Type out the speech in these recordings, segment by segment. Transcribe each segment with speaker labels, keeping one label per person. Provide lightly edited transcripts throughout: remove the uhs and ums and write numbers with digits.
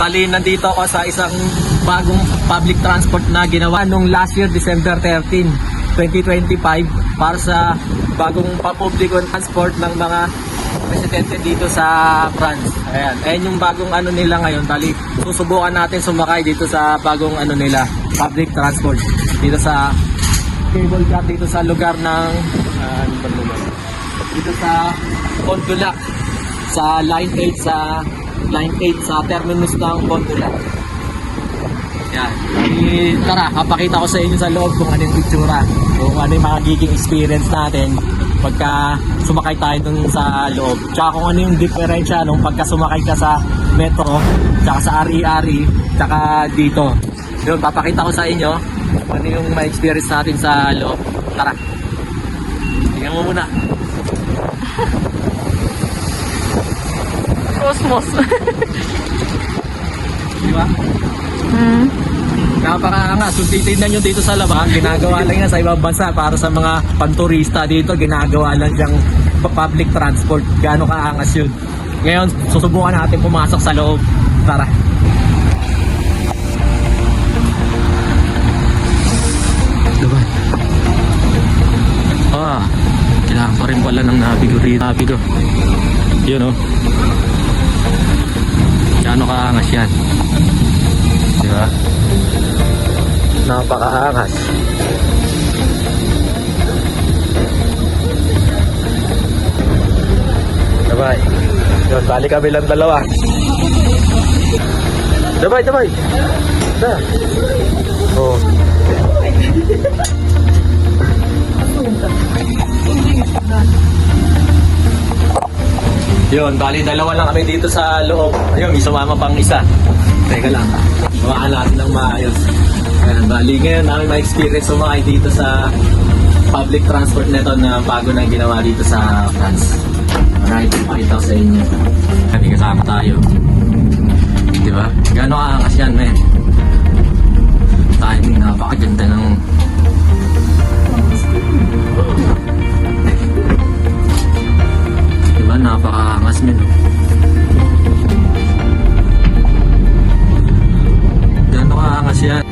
Speaker 1: Bali, nandito ako sa isang bagong public transport na ginawa nung last year, December 13, 2025 para sa bagong public transport ng mga residente dito sa France. Ayan yung bagong ano nila ngayon. Bali, susubukan natin sumakay dito sa bagong ano nila, public transport. Dito sa cable car, dito sa lugar ng ano ba lugar? Dito sa Pont-du-Lac, sa line 8 sa terminus ng Pont-du-Lac. Yan. Tara, kapakita ko sa inyo sa loob kung ano yung itsura, kung ano yung magiging experience natin pagka sumakay tayo dun sa loob. Tsaka kung ano yung diferensya nung pagka sumakay ka sa metro, tsaka sa RERE, tsaka dito. Yun, papakita ko sa inyo ano yung ma-experience natin sa loob. Tara. Tingnan mo muna.
Speaker 2: Cosmos.
Speaker 1: Di ba? Napakaangas. Kung titignan nyo dito sa labas, ginagawa lang yan sa ibang bansa para sa mga panturista dito, ginagawa lang siyang public transport. Gaano kaangas yun. Ngayon, susubukan natin pumasok sa loob. Tara. Diba? Kailangan pa rin pala ng nabigo rito. Nabigo. Yun o. Gaano kaangas yan. Diba? Napakaangas. Dabay. Yun, bali kami lang dalawa. Dabay. Da. Oh. Yun, bali dalawa lang kami dito sa loob. Ayun, may sumama pang isa. Teka lang, sumama natin ng maayos. Ayan, bali ngayon namin ma-experience sumakay dito sa public transport nito na bago na ginawa dito sa France. Alright, pakita ko sa inyo. Kami kasama tayo. Diba? Gano'n kaangas yan, men. Timing, napakaganda ng... Diba? Napakaangas, men. Gano'n kaangas yan.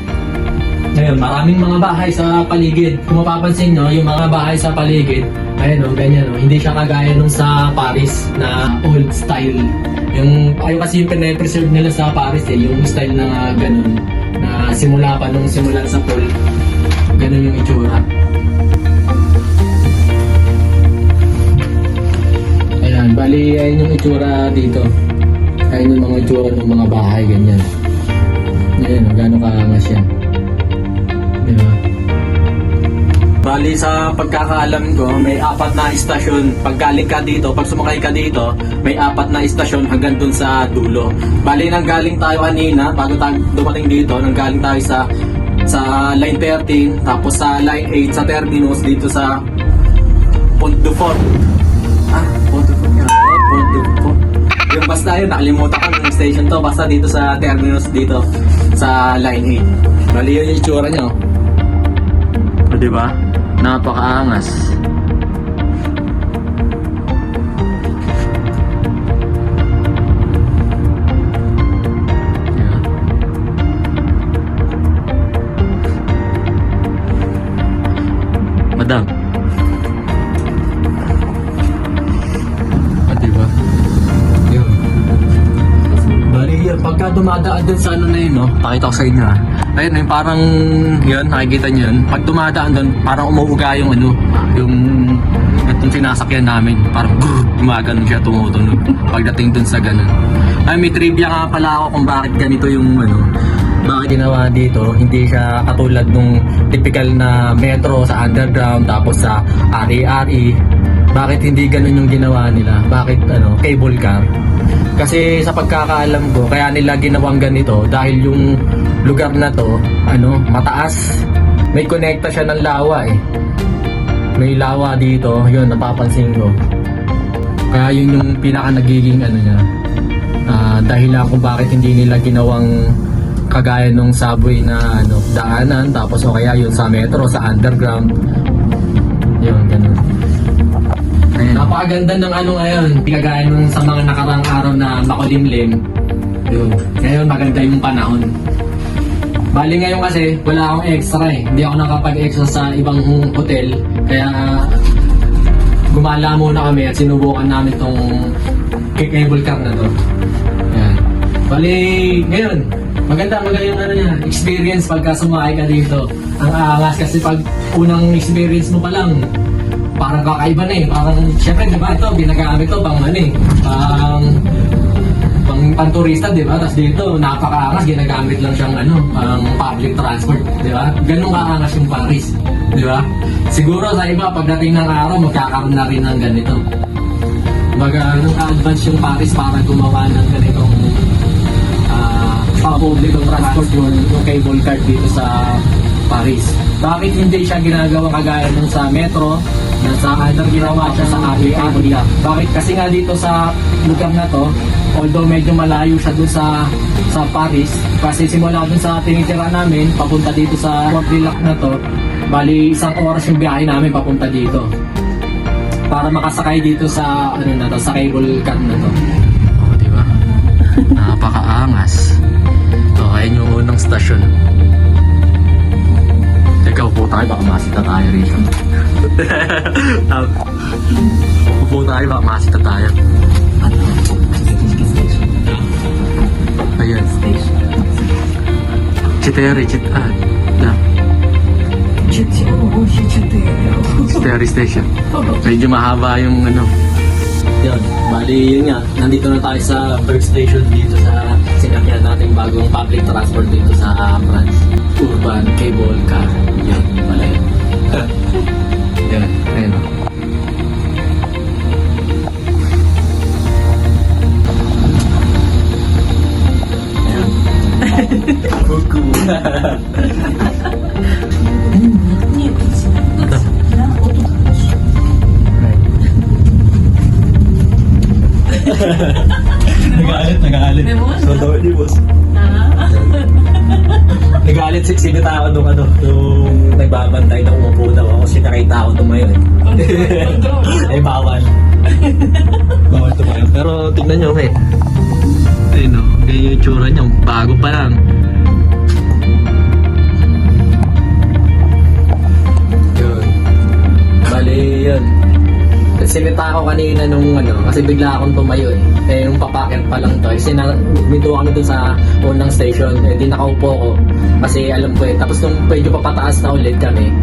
Speaker 1: Ngayon, maraming mga bahay sa paligid. Kung mapapansin nyo, yung mga bahay sa paligid, ayun o, ganyan o. Hindi siya kagaya nung sa Paris na old style. Ayun kasi yung pinapreserve nila sa Paris yung style na ganun. Na simula pa nung simulan sa pool. Ganun yung itsura. Ayan, bali ayun yung itsura dito. Ayun yung mga itsura ng mga bahay, ganyan. Ayan o, gano'ng kaangas yan. Diba? Bali sa pagkakaalam ko, may 4 na istasyon. Pag galing ka dito, pag sumakay ka dito, may 4 na istasyon hanggang dun sa dulo. Bali nang galing tayo kanina, bago tayo dumating dito, nang galing tayo sa line 13, tapos sa line 8 sa terminus dito sa Pont-du-Fort. Pont-du-Fort nga. Pont-du-Fort. Yung basta yun, nakalimutan ko yung station to. Basta dito sa terminus dito sa line 8. Bali yun yung itsura nyo. Diba? Napakaangas. Yeah. Madam. Diba? Yun. Bali yun, pagka dumadaan dun sa ano na yun, no? Pakita ko sa inyo ha. Ayun, yung parang yun, nakikita nyo yun. Pag dumadaan doon, parang umuuga yung ano, yung itong sinasakyan namin. Parang gumaganon siya, tumutunog. Pagdating doon sa ganun. Ay, may trivia nga pala ako kung bakit ganito yung ano, bakit ginawa dito. Hindi siya katulad nung typical na metro sa underground, tapos sa RERE. Bakit hindi ganun yung ginawa nila? Bakit ano, cable car? Kasi sa pagkakaalam ko, kaya nila ginawang ganito dahil yung lugar na to, ano, mataas. May konekta siya ng lawa eh. May lawa dito, yun, napapansin ko. Kaya yun yung pinaka nagiging ano niya, dahilan kung bakit hindi nila ginawang kagaya nung subway na ano, daanan, tapos o kaya yun sa metro, sa underground. Yun, ganun. Napakaganda ng ano ngayon, kagaya nung sa mga nakarang araw na makulimlim. Yun. Ngayon maganda yung panahon. Bali ngayon kasi wala akong extra eh. Hindi ako nakapag-extra sa ibang hotel. Kaya gumala muna kami at sinubukan namin tong cable car na to. Yan. Bali ngayon, maganda yung ano niya, experience pagka sumakay ka dito. Ang angas kasi pag unang experience mo pa lang, parang kakaiba na eh. Parang, syempre diba ito, ginagamit to pang ano eh, pang turista, di ba? Tapos dito, napakaangas, ginagamit lang siyang ano, pang public transport, di ba? Ganun kaangas yung Paris, di ba? Siguro sa iba, pagdating ng araw, magkakaroon na rin ng ganito. Nung ka-advance yung Paris para gumawa ng ganitong public transport yung cable car dito sa Paris. Bakit hindi siya ginagawa kagaya nung sa metro, na sa either ginawa siya sa AIA? Bakit? Kasi nga dito sa lugar na to, although medyo malayo siya dun sa Paris, kasi simula dun sa tinitira namin, papunta dito sa Port Dilac na to, bali 1 oras yung biyahe namin papunta dito. Para makasakay dito sa ano na to, sa cable car na to. Oh, di ba? Napakaangas. So, ayun yung unang stasyon. Teka, upo tayo, baka masita tayo rito. Upo tayo, baka masita tayo. Ayan. Chiteri, Chiteri Station. Medyo mahaba yung ano. Yun, bali yun nga. Nandito na tayo sa first station dito sa sinakyan nating bagong public transport dito sa France. Urban Cable Car. Yun, wala yun. Yun, ayun o. Kuku. Nagalit. So, daw di boss. Nagalit si tao nung ano, nung nagbabantay na umupo daw ako, sinakita ako tumayo eh. Ay, bawal. Bawal tumayo. Pero tignan nyo, eh. Ayun o, ganyan yung tsura nyo, bago pa lang. Yun. Bali, yun. Sinita ako kanina nung ano, kasi bigla akong tumayo eh. Eh, yung papakit pa lang to. Minto kami dun sa unang station. Eh, di nakaupo ko. Kasi alam ko eh. Tapos nung medyo papataas na ulit kami.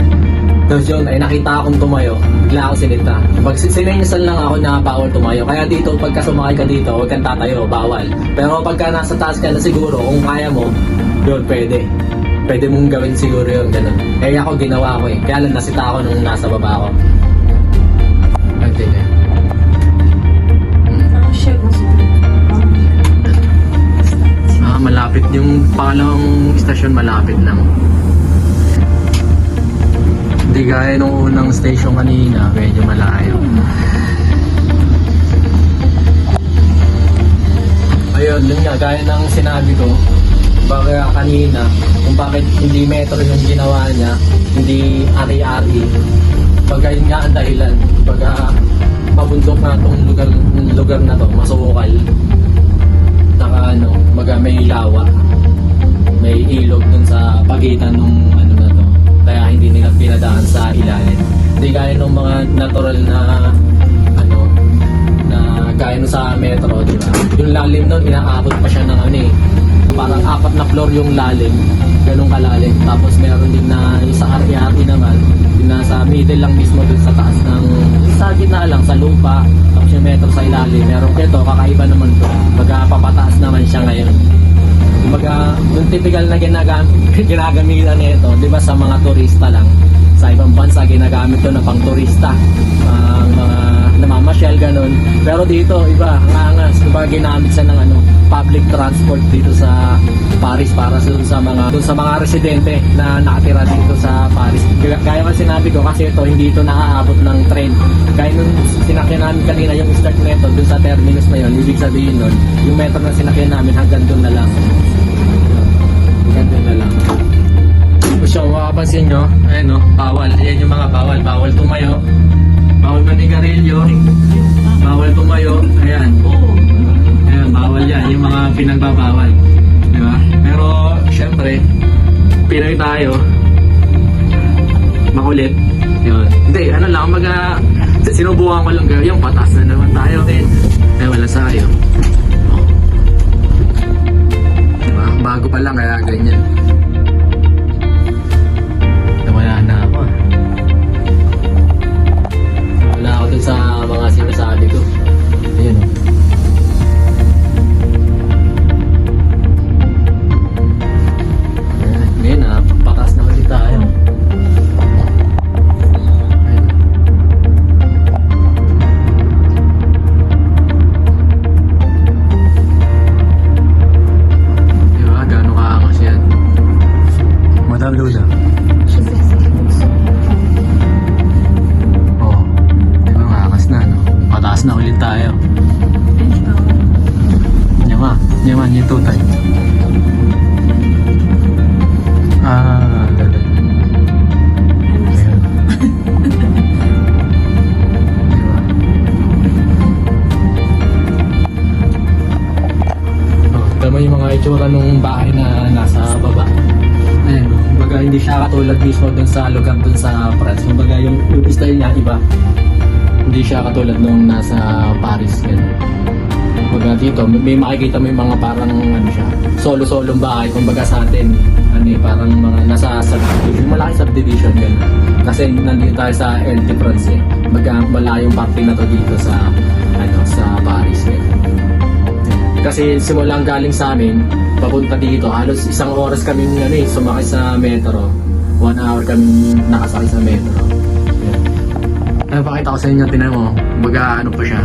Speaker 1: Tapos yun, ay nakita akong tumayo. Bigla akong sinita. Pag sinenyasan lang ako na bawal tumayo. Kaya dito, pagka sumakay ka dito, huwag kang tatayo, bawal. Pero pagka nasa taas ka na siguro, kung kaya mo, yun, pwede. Pwede mong gawin siguro yun, ganun. Kaya ako ginawa ko eh. Kaya lang nasita ako nung nasa baba ako. Malapit yung pangalawang istasyon, malapit lang. Hindi gaya nung unang station kanina, medyo malayo. Ayun, yun nga, gaya ng sinabi ko, baka kanina, kung bakit hindi metro yung ginawa niya, hindi ari-ari. Pagka yun nga ang dahilan, pagka mabundok na itong lugar na to, masukal. Saka ano, may lawa, may ilog dun sa pagitan ng ano na to, kaya hindi nila pinadaan sa ilalim. Hindi gaya ng mga natural na ano, na gaya nung sa metro, di ba? Yung lalim nun, inaabot pa siya ng ano eh, parang 4 na floor yung lalim, ganun kalalim. Tapos meron din na yung sa ari-ari naman, yung nasa middle lang mismo dun sa taas ng, sa gitna lang, sa lupa. Tapos yung metro sa ilalim, meron ito, kakaiba naman to. Magpapataas naman siya ngayon. Yung typical na ginagamitan nito, di ba, sa mga turista lang. Sa ibang bansa, ginagamit to na pang turista. Mga namamasyal, ganun. Pero dito, iba, ang angas. Diba, ginamit siya ng ano, public transport dito sa Paris para sa mga residente na nakatira dito sa Paris. Gaya nga sinabi ko, kasi ito, hindi ito naaabot ng train. Gaya nung sinakyan namin kanina yung start metro dun sa terminus na yun, ibig sabihin nun, yung metro na sinakyan namin hanggang dun na lang. Hanggang dun na lang. So, makapansin nyo, ayun o, bawal. Yan yung mga bawal. Bawal tumayo. Bawal manigarilyo. Bawal tumayo. Ayan. Ayan, bawal bawal yan. Yung mga pinagbabawal. Di ba? Pero, syempre, Pinoy tayo. Makulit. Yun. Hindi, ano lang, sinubukan ko lang yung patas na naman tayo. Eh, wala sa'yo. Diba? Bago pa lang, kaya ganyan. Nawala na ako. Wala ako dun sa mga sinasabi ko. Ayun. Ngayon na, patas na ulit tayo. Diba, gano'ng kaangas yan. Madam Lula. Oh, diba kaangas na, no? Pataas na ulit tayo. Yaman, yung tutay. Galing. Ayan. Diba? Oh, tama yung mga itsura nung bahay na nasa baba. Ayan, kumbaga hindi siya katulad mismo dun sa lugar dun sa France. Kumbaga yung style niya iba. Hindi siya katulad nung nasa Paris. Ganun. Kumbaga dito, may makikita mo yung mga parang ano siya, solo-solong bahay. Kumbaga sa atin, parang mga nasa subdivision, malaki subdivision ganun. Kasi nandito tayo sa LT France eh. Malayong parte na to dito sa sa Paris eh. Kasi simulang galing sa amin, papunta dito, halos 1 oras kami sumakay sa metro. 1 hour kami nakasakay sa metro. Yan. Pakita ko sa inyo, tinan mo, kumbaga pa siya,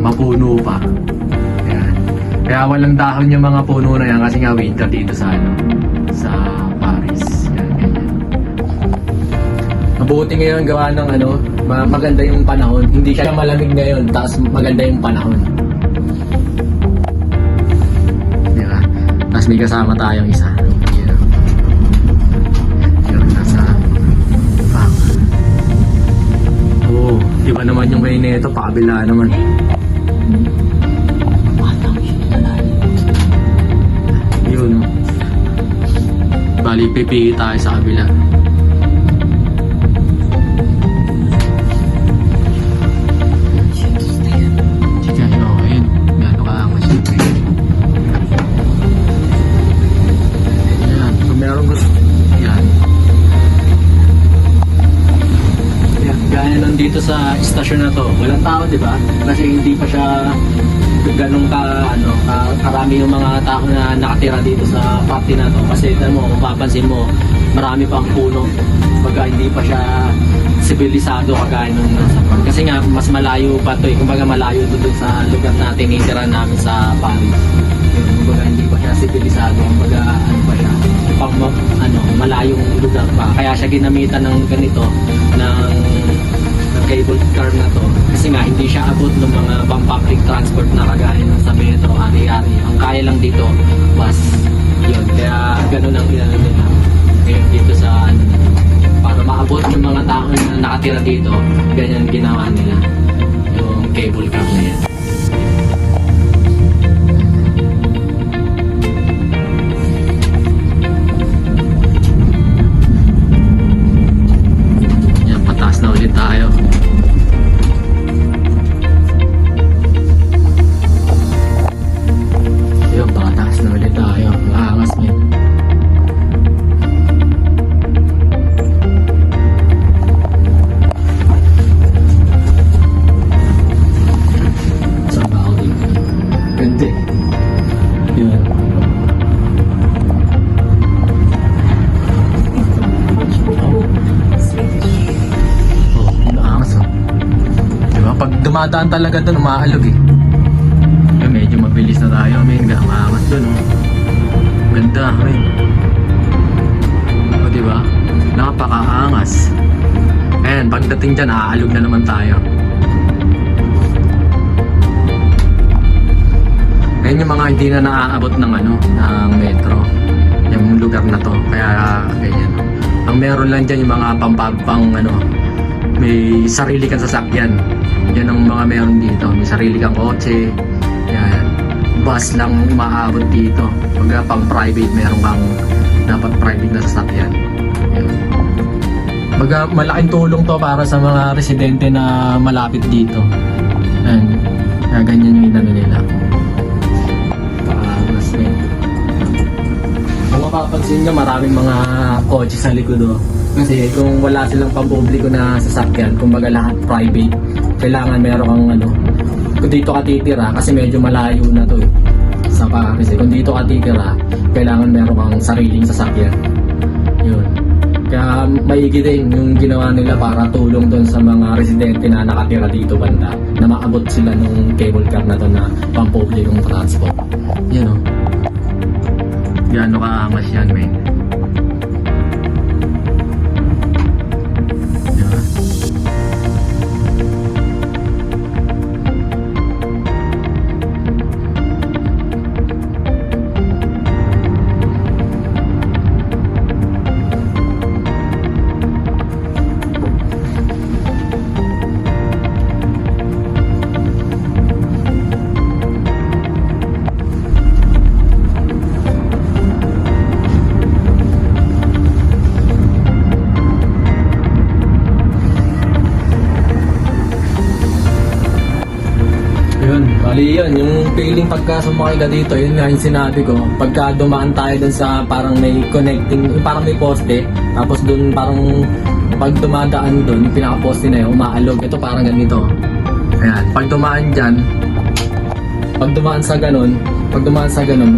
Speaker 1: mapuno pa. Yan. Kaya walang dahon yung mga puno na yan kasi nga winter dito sa sa Paris. Yan, ganyan. Mabuti ngayon gawa ng maganda yung panahon. Hindi siya malamig ngayon, tapos maganda yung panahon. Diba? Tapos may kasama tayong isa. Yan, nasa pang. Oo, iba naman yung way nito, pakabila naman. Yun. Bali, pipili tayo sa kabila. Sige, ayun. Gano'n ka ang masipin. Ayan, kung meron gusto. Ayan. Ayan, gaya nandito sa istasyon na to. Walang tao, di ba? Kasi hindi pa siya ganun karami yung mga tao na nakatira dito sa party na to. Kasi mapapansin mo, marami pang puno. Kumbaga hindi pa siya sibilisado kagaya nung nasa Paris. Kasi nga, mas malayo pa to eh. Kumbaga malayo to dun sa lugar na tinitira namin sa Paris. Kumbaga hindi pa siya sibilisado. Kumbaga pa siya, pang malayong lugar pa. Kaya siya ginamitan ng ganito, ng cable car na to. Kasi nga, hindi siya abot ng mga pang public transport na kagaya ng sa metro, ari-ari. Ang kaya lang dito, bus. Yun, kaya ganun ang inano nila. Ngayon dito sa para maabot ng mga tao na nakatira dito, ganyan ginawa nila. Yung cable car na yan. Yan, pataas na ulit tayo. Dumadaan talaga doon, umaalog eh. Medyo mabilis na tayo, men. Umaangat doon, oh. Ganda, men. O, diba? Napakaangas. Ayan, pagdating dyan, aalog na naman tayo. Ayan yung mga hindi na naaabot ng ng metro. Yung lugar na to. Kaya, ganyan. Ang meron lang dyan yung mga may sarili kang sasakyan. Yan ang mga meron dito. May sarili kang kotse. Yan. bus lang umaabot dito. Pag pang private, meron kang dapat private na sasakyan. Yun. Malaking tulong to para sa mga residente na malapit dito. Ayan. Kaya ganyan yung inano nila. Mas kung mapapansin nyo, maraming mga kotse sa likod. Kasi kung wala silang pampubliko na sasakyan, kumbaga lahat private, kailangan meron kang kung dito ka titira, kasi medyo malayo na to sa kasi kung dito ka titira, kailangan meron kang sariling sasakyan. Yun. Kaya maigi din yung ginawa nila para tulong doon sa mga residente na nakatira dito banda, na maabot sila nung cable car na to na pampublikong transport. Yan o. Gano'n kaangas yan, men. Diba? Bali yun, yung feeling pagka sumakay ka dito, yun nga yung sinabi ko. Pagka dumaan tayo dun sa parang may connecting, parang may poste, tapos dun parang pag dumadaan dun, yung pinaka-poste na yun, umaalog. Ito parang ganito. Ayan, pag dumaan dyan, pag dumaan sa ganun,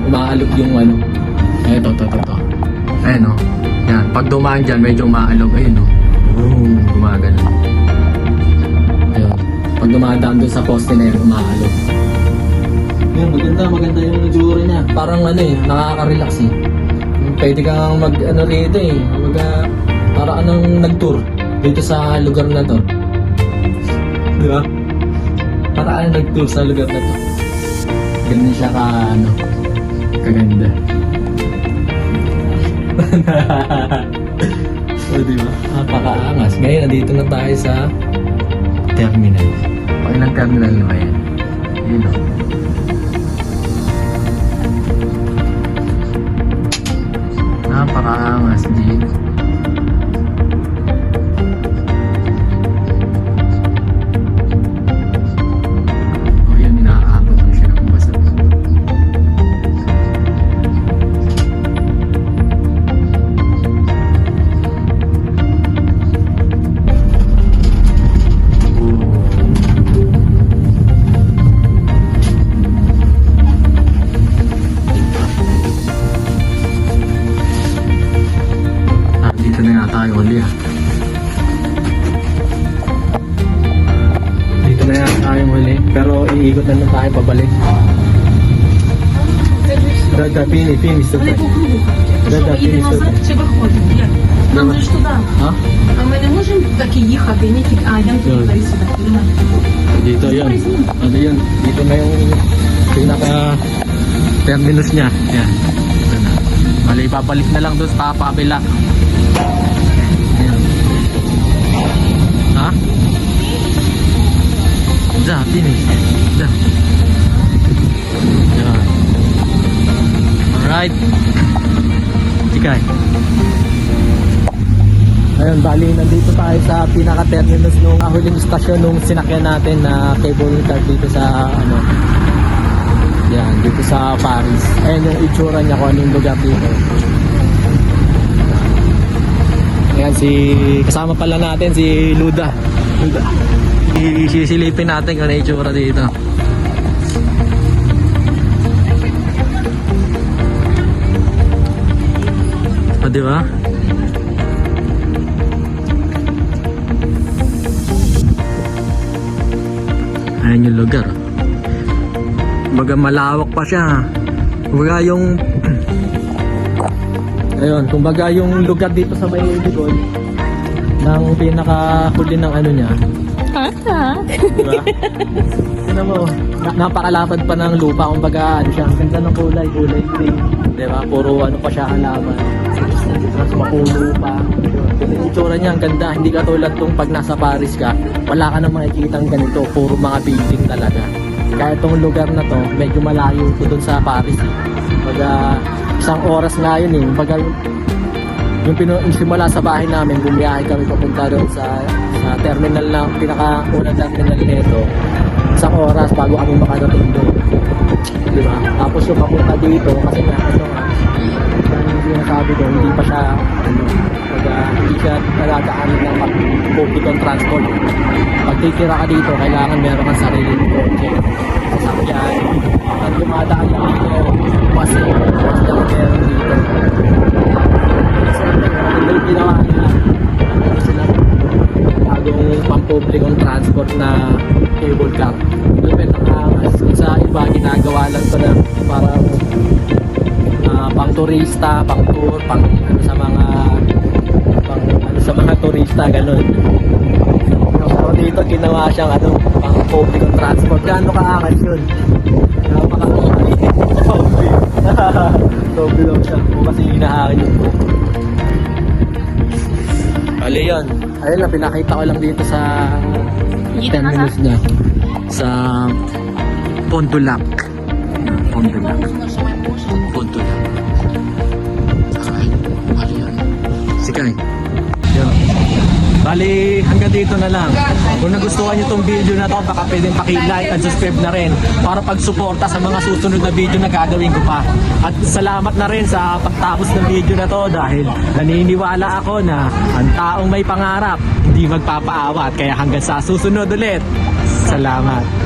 Speaker 1: umaalog yung ito. Ayan o. Ayan, pag dumaan dyan, medyo umaalog. Ayun o. Gumagano. Ayun. Pag dumadaan dun sa poste na yun, umaalog. Yun, maganda yung itsura niya. Parang nakaka-relax eh. Pwede kang rito eh. Para nag-tour dito sa lugar na to. Di ba? Para nag-tour sa lugar na to. Ganun siya kaganda. O diba? Napakaangas. Ngayon, nandito na tayo sa terminal. Ilang terminal na ba yan? Yun o. Napakaangas, G. O yun, inaabot mo siya ng basa. Dito na yan tayong huli. Pero iikot na tayo pabalik. Да, фиnis тут.
Speaker 2: Вони по кругу ходять.
Speaker 1: Да,
Speaker 2: Що, їде
Speaker 1: фініс
Speaker 2: назад
Speaker 1: тут.
Speaker 2: чи виходимо? Як? Нам же ж туди.
Speaker 1: Ha?
Speaker 2: А ми не можемо таки їхати, не тільки, йдемо туди і сюди.
Speaker 1: Dito yun. Ano yun? Dito na yung pinaka-terminus niya. Yan. Ito na. Mali, papalik na lang doon sa papabila. Ayan. Ha? Da, finish. Da. Yan. Alright. Tikay. Ayun, bali, nandito tayo sa pinaka-terminus nung huling stasyon nung sinakyan natin na cable car dito sa yan, dito sa Paris. Ayun yung itsura niya kung anong lugar dito. Ayan, kasama pala natin si Luda. Sisilipin natin kung ano yung itsura dito. O, diba? Ayan yung lugar. Kumbaga malawak pa siya. Kumbaga yung ayun, kumbaga yung lugar dito sa may likod ng pinakahuli ng ano niya. Diba? Tignan mo, napakalapad pa ng lupa. Kumbaga ano siya, ang ganda ng kulay green. Diba? Puro ano pa siya halaman. Tapos mapuno pa. Yung itsura niya, ang ganda. Hindi katulad tong pag nasa Paris ka, wala ka nang makikita ganito. Puro mga building talaga. Kaya itong lugar na to, medyo malayo ito dun sa Paris eh. Baga, isang oras nga yun eh. Baga, yung simula sa bahay namin, bumiyahe kami papunta doon sa terminal na, pinaka-unang terminal nito. Isang oras bago kami makarating doon. Diba? Tapos yung papunta dito, kasi nga, ito nga, yung sinasabi doon, hindi pa siya, baga, hindi siya nagagaanin ng public transport. Pag titira ka dito, kailangan meron kang sarili ng kotse. Sasakyan, at dumadaan lang dito, kasi lang meron dito. Ito yung ginawa nila. Sila bagong pampublikong transport na cable car. Lupit ang angas. Sa iba, ginagawa lang ito na parang pang turista, pang tour, pang ano, sa mga turista, ganun. So dito ginawa siyang pang publikong transport. Gaano kaangas yun? Napaka-okay. Doble lang siya. Kasi hinahakin yung book. Bali yun. Ayun lang, pinakita ko lang dito sa terminus niya. Sa Pont-du-Lac. Pont-du-Lac. Pont-du-Lac. Ay, bali yun. Sikay. Yun. Bali, hanggang dito na lang. Kung nagustuhan nyo itong video na to, baka pwedeng paki-like at subscribe na rin para pagsuporta sa mga susunod na video na gagawin ko pa. At salamat na rin sa pagtapos ng video na to dahil naniniwala ako na ang taong may pangarap hindi magpapaawat. Kaya hanggang sa susunod ulit. Salamat.